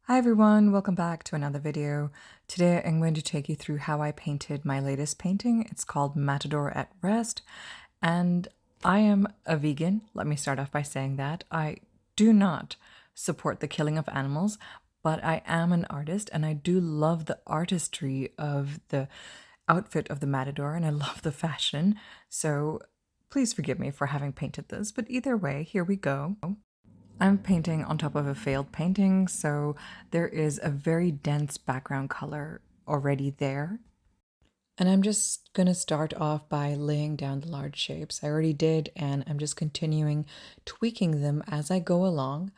Hi everyone, welcome back to another video. Today I'm going to take you through how I painted my latest painting. It's called Matador at Rest, and I am a vegan. Let me start off by saying that. I do not support the killing of animals, but I am an artist and I do love the artistry of the outfit of the Matador and I love the fashion. So please forgive me for having painted this, but either way, here we go. I'm painting on top of a failed painting, so there is a very dense background color already there. And I'm just going to start off by laying down the large shapes. I already did, and I'm just continuing tweaking them as I go along.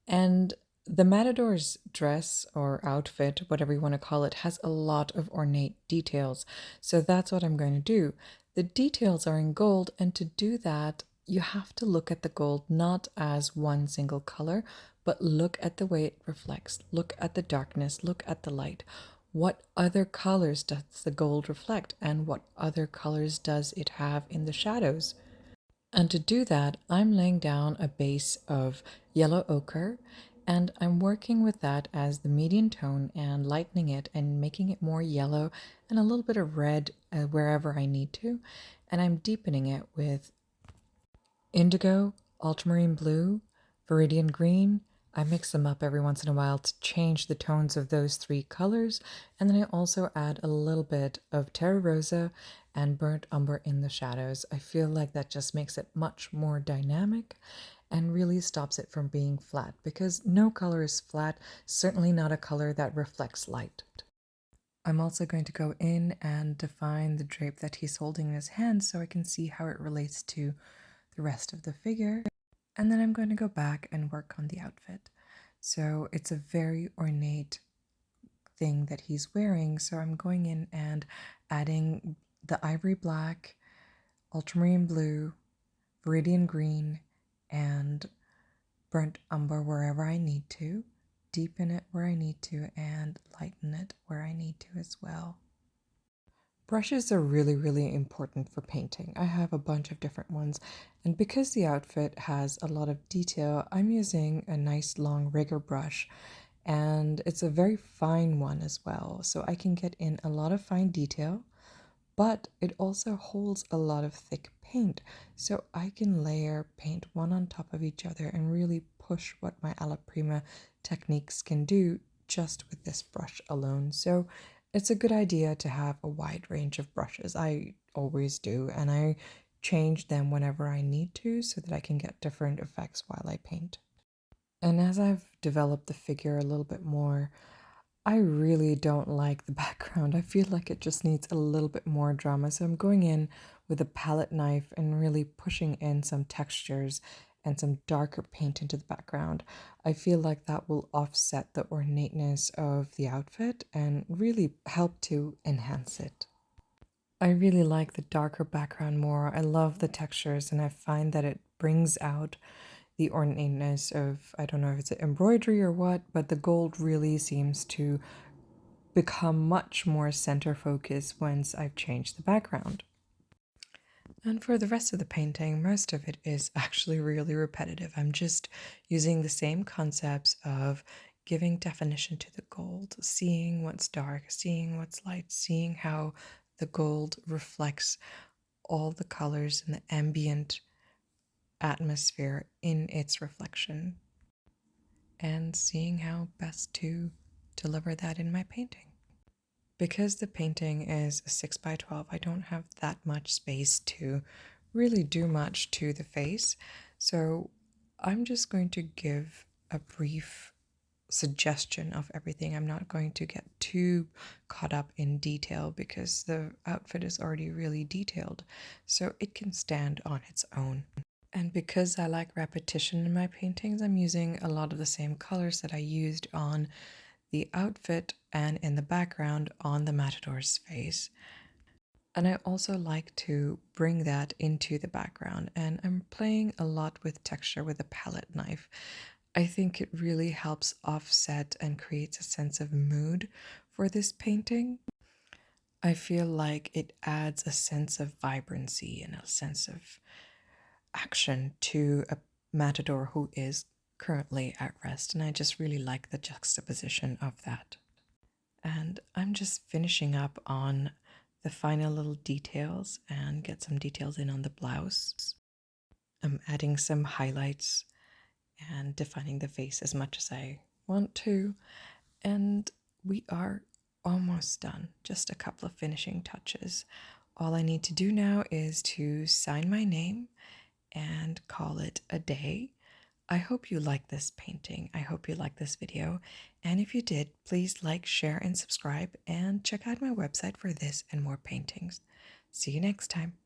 And the Matador's dress or outfit, whatever you want to call it, has a lot of ornate details. So that's what I'm going to do. The details are in gold, and to do that, you have to look at the gold not as one single color, but look at the way it reflects. Look at the darkness, look at the light. What other colors does the gold reflect, and what other colors does it have in the shadows? And to do that, I'm laying down a base of yellow ochre and I'm working with that as the median tone and lightening it and making it more yellow and a little bit of red wherever I need to. And I'm deepening it with indigo, ultramarine blue, viridian green. I mix them up every once in a while to change the tones of those three colors. And then I also add a little bit of terra rosa and burnt umber in the shadows. I feel like that just makes it much more dynamic and really stops it from being flat because no color is flat, certainly not a color that reflects light. I'm also going to go in and define the drape that he's holding in his hand so I can see how it relates to the rest of the figure. And then I'm going to go back and work on the outfit. So it's a very ornate thing that he's wearing. So I'm going in and adding the ivory black, ultramarine blue, viridian green, and burnt umber wherever I need to, deepen it where I need to, and lighten it where I need to as well. Brushes are really important for painting. I have a bunch of different ones, and because the outfit has a lot of detail, I'm using a nice long rigger brush, and it's a very fine one as well, so I can get in a lot of fine detail, but it also holds a lot of thick paint, so I can layer paint one on top of each other and really push what my alla prima techniques can do just with this brush alone. So it's a good idea to have a wide range of brushes. I always do, and I change them whenever I need to so that I can get different effects while I paint. And as I've developed the figure a little bit more, I really don't like the background. I feel like it just needs a little bit more drama. So I'm going in with a palette knife and really pushing in some textures and some darker paint into the background. I feel like that will offset the ornateness of the outfit and really help to enhance it. I really like the darker background more. I love the textures and I find that it brings out the ornateness of, I don't know if it's embroidery or what, but the gold really seems to become much more center focused once I've changed the background. And for the rest of the painting, most of it is actually really repetitive. I'm just using the same concepts of giving definition to the gold, seeing what's dark, seeing what's light, seeing how the gold reflects all the colors in the ambient atmosphere in its reflection, and seeing how best to deliver that in my painting. Because the painting is a 6 by 12, I don't have that much space to really do much to the face. So I'm just going to give a brief suggestion of everything. I'm not going to get too caught up in detail because the outfit is already really detailed, so it can stand on its own. And because I like repetition in my paintings, I'm using a lot of the same colors that I used on the outfit and in the background on the Matador's face. And I also like to bring that into the background, and I'm playing a lot with texture with a palette knife. I think it really helps offset and creates a sense of mood for this painting. I feel like it adds a sense of vibrancy and a sense of action to a matador who is currently at rest, and I just really like the juxtaposition of that. And I'm just finishing up on the final little details and get some details in on the blouse. I'm adding some highlights and defining the face as much as I want to. And we are almost done. Just a couple of finishing touches. All I need to do now is to sign my name and call it a day. I hope you like this painting. I hope you like this video. And if you did, please like, share, and subscribe, and check out my website for this and more paintings. See you next time.